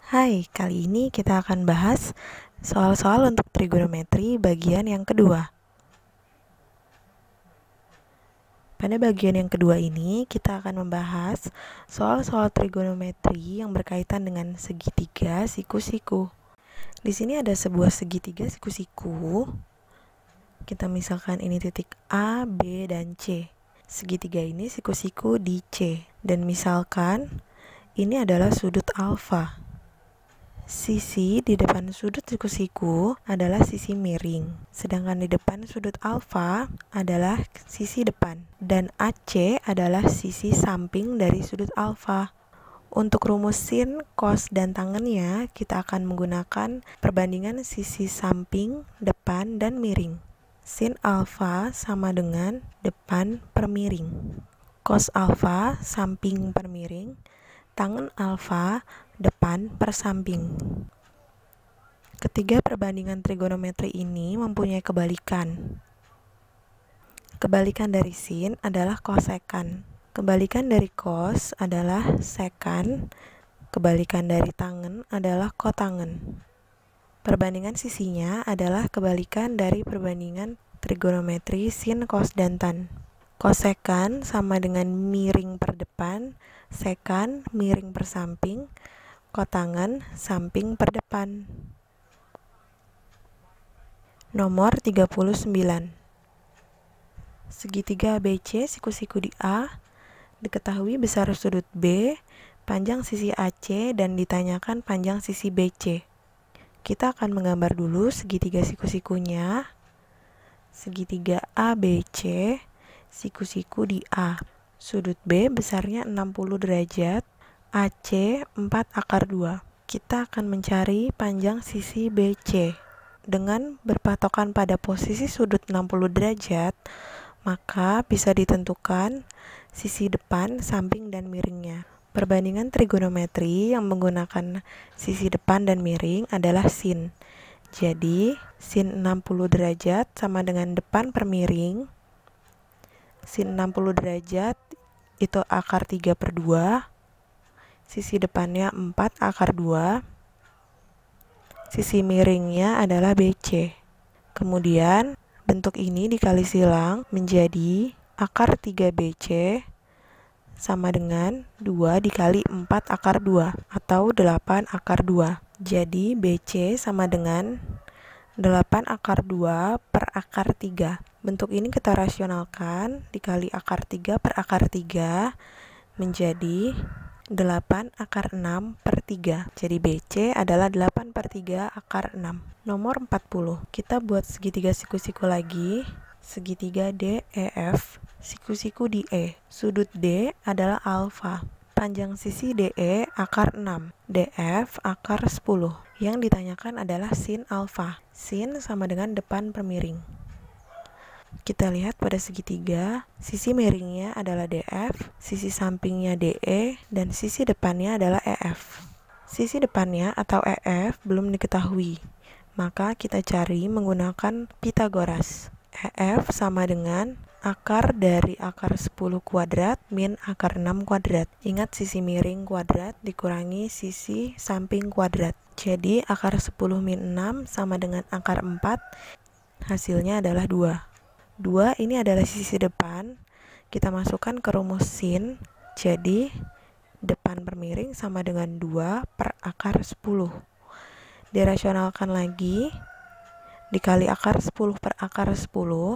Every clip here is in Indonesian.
Hai, kali ini kita akan bahas soal-soal untuk trigonometri bagian yang kedua. Pada bagian yang kedua ini, kita akan membahas soal-soal trigonometri yang berkaitan dengan segitiga siku-siku. Di sini ada sebuah segitiga siku-siku. Kita misalkan ini titik A, B, dan C. Segitiga ini siku-siku di C. Dan misalkan ini adalah sudut alfa. Sisi di depan sudut siku-siku adalah sisi miring, sedangkan di depan sudut alfa adalah sisi depan, dan AC adalah sisi samping dari sudut alfa. Untuk rumus sin, cos, dan tangennya, kita akan menggunakan perbandingan sisi samping, depan, dan miring. Sin alfa sama dengan depan per miring. Cos alfa samping per miring, tangen alfa depan per samping. Ketiga perbandingan trigonometri ini mempunyai kebalikan. Kebalikan dari sin adalah kosekan. Kebalikan dari cos adalah sekan. Kebalikan dari tangen adalah kotangen. Perbandingan sisinya adalah kebalikan dari perbandingan trigonometri sin, cos, dan tan. Kosekan sama dengan miring per depan, sekan miring per samping, kotangen samping per depan. Nomor 39. Segitiga ABC siku-siku di A, diketahui besar sudut B, panjang sisi AC, dan ditanyakan panjang sisi BC. Kita akan menggambar dulu segitiga siku-sikunya. Segitiga ABC, siku-siku di A. Sudut B besarnya 60 derajat, AC 4/2. Kita akan mencari panjang sisi BC. Dengan berpatokan pada posisi sudut 60 derajat, maka bisa ditentukan sisi depan, samping, dan miringnya. Perbandingan trigonometri yang menggunakan sisi depan dan miring adalah sin. Jadi, sin 60 derajat sama dengan depan per miring. Sin 60 derajat itu akar 3/2. Sisi depannya 4/2. Sisi miringnya adalah BC. Kemudian bentuk ini dikali silang menjadi akar 3BC sama dengan 2 dikali 4/2 atau 8/2. Jadi BC sama dengan 8/2 per akar 3. Bentuk ini kita rasionalkan dikali akar 3 per akar 3 menjadi 8/6 per 3. Jadi BC adalah 8/3 akar 6. Nomor 40. Kita buat segitiga siku-siku lagi. Segitiga DEF, siku-siku di E. Sudut D adalah alfa. Panjang sisi DE akar 6. DF akar 10. Yang ditanyakan adalah sin alfa. Sin sama dengan depan per miring. Kita lihat pada segitiga, sisi miringnya adalah DF, sisi sampingnya DE, dan sisi depannya adalah EF. Sisi depannya atau EF belum diketahui, maka kita cari menggunakan Pythagoras. EF sama dengan akar dari akar 10 kuadrat min akar 6 kuadrat. Ingat sisi miring kuadrat dikurangi sisi samping kuadrat. Jadi akar 10 min 6 sama dengan akar 4, hasilnya adalah 2. 2 ini adalah sisi depan, kita masukkan ke rumus sin, jadi depan per miring sama dengan 2 per akar 10. Dirasionalkan lagi, dikali akar 10 per akar 10,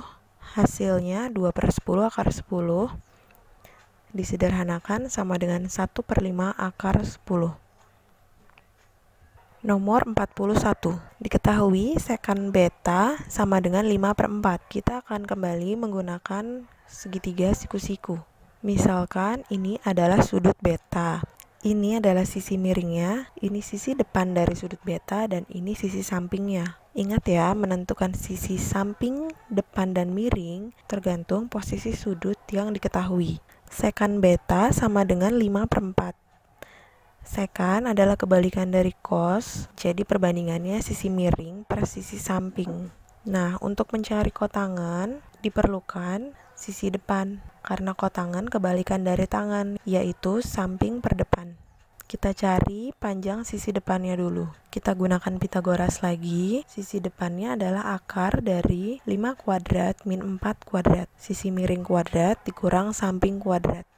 hasilnya 2 per 10 akar 10, disederhanakan sama dengan 1/5 akar 10. Nomor 41. Diketahui sekan beta sama dengan 5/4. Kita akan kembali menggunakan segitiga siku-siku. Misalkan ini adalah sudut beta. Ini adalah sisi miringnya, ini sisi depan dari sudut beta, dan ini sisi sampingnya. Ingat ya, menentukan sisi samping, depan, dan miring tergantung posisi sudut yang diketahui. Sekan beta sama dengan 5/4. Sekan adalah kebalikan dari cos, jadi perbandingannya sisi miring per sisi samping. Nah, untuk mencari kotangan diperlukan sisi depan, karena kotangan kebalikan dari tangan, yaitu samping per depan. Kita cari panjang sisi depannya dulu. Kita gunakan Pitagoras lagi. Sisi depannya adalah akar dari 5 kuadrat min 4 kuadrat. Sisi miring kuadrat dikurang samping kuadrat.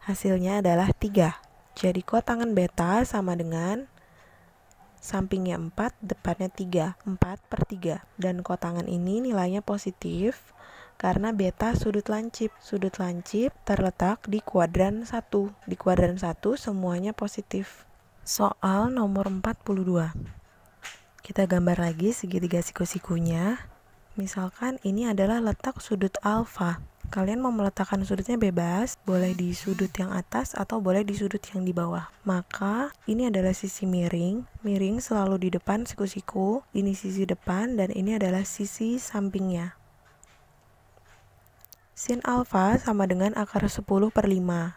Hasilnya adalah 3. Jadi kotangan beta sama dengan sampingnya 4, depannya 3. 4/3. Dan kotangan ini nilainya positif karena beta sudut lancip. Sudut lancip terletak di kuadran 1. Di kuadran 1 semuanya positif. Soal nomor 42. Kita gambar lagi segitiga siku-sikunya. Misalkan ini adalah letak sudut alfa. Kalian mau meletakkan sudutnya bebas, boleh di sudut yang atas atau boleh di sudut yang di bawah. Maka ini adalah sisi miring. Miring selalu di depan siku-siku. Ini sisi depan dan ini adalah sisi sampingnya. Sin alfa sama dengan akar 10/5.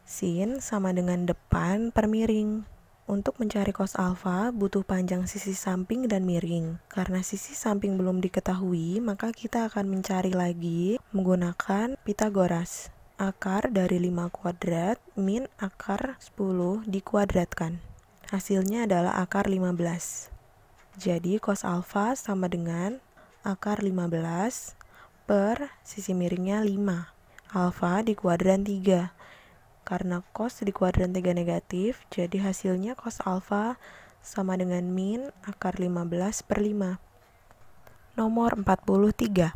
Sin sama dengan depan per miring. Untuk mencari cos alfa, butuh panjang sisi samping dan miring. Karena sisi samping belum diketahui, maka kita akan mencari lagi menggunakan Pitagoras. Akar dari 5 kuadrat min akar 10 dikuadratkan. Hasilnya adalah akar 15. Jadi cos alfa sama dengan akar 15 per sisi miringnya 5. Alfa di kuadran 3. Karena cos di kuadran 3 negatif, jadi hasilnya cos alfa sama dengan min akar 15/5. Nomor 43.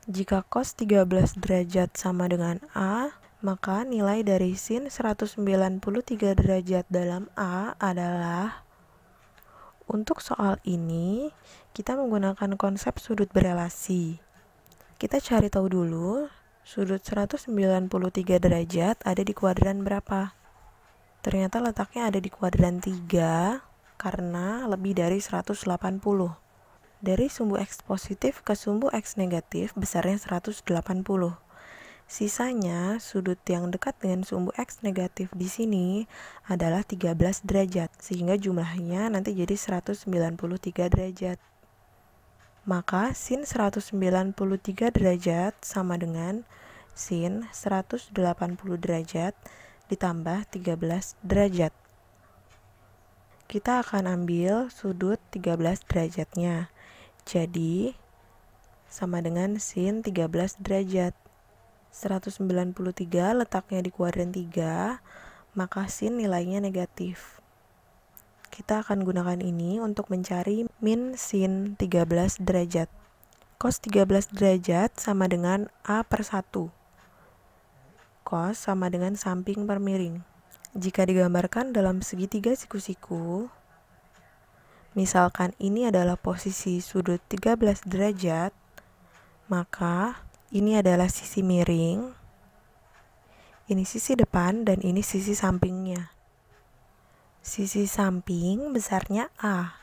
Jika cos 13 derajat sama dengan A, maka nilai dari sin 193 derajat dalam A adalah... Untuk soal ini, kita menggunakan konsep sudut berelasi. Kita cari tahu dulu, sudut 193 derajat ada di kuadran berapa? Ternyata letaknya ada di kuadran 3 karena lebih dari 180. Dari sumbu X positif ke sumbu X negatif besarnya 180. Sisanya, sudut yang dekat dengan sumbu X negatif di sini adalah 13 derajat, sehingga jumlahnya nanti jadi 193 derajat. Maka sin 193 derajat sama dengan sin 180 derajat ditambah 13 derajat. Kita akan ambil sudut 13 derajatnya. Jadi, sama dengan sin 13 derajat. 193 letaknya di kuadran 3, maka sin nilainya negatif. Kita akan gunakan ini untuk mencari min sin 13 derajat. Cos 13 derajat sama dengan A/1. Cos sama dengan samping per miring. Jika digambarkan dalam segitiga siku-siku, misalkan ini adalah posisi sudut 13 derajat, maka ini adalah sisi miring, ini sisi depan, dan ini sisi sampingnya. Sisi samping besarnya A,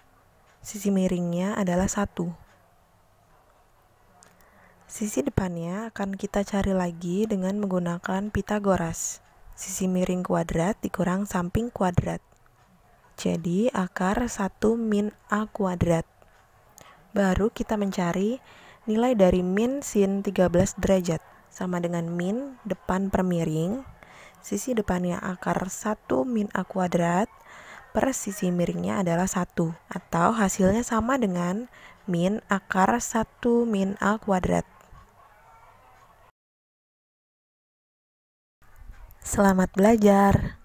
sisi miringnya adalah 1. Sisi depannya akan kita cari lagi dengan menggunakan Pitagoras. Sisi miring kuadrat dikurang samping kuadrat. Jadi akar 1 min A kuadrat. Baru kita mencari nilai dari min sin 13 derajat sama dengan min depan per miring. Sisi depannya akar 1 min A kuadrat per sisi miringnya adalah 1. Atau hasilnya sama dengan min akar 1 min A kuadrat. Selamat belajar!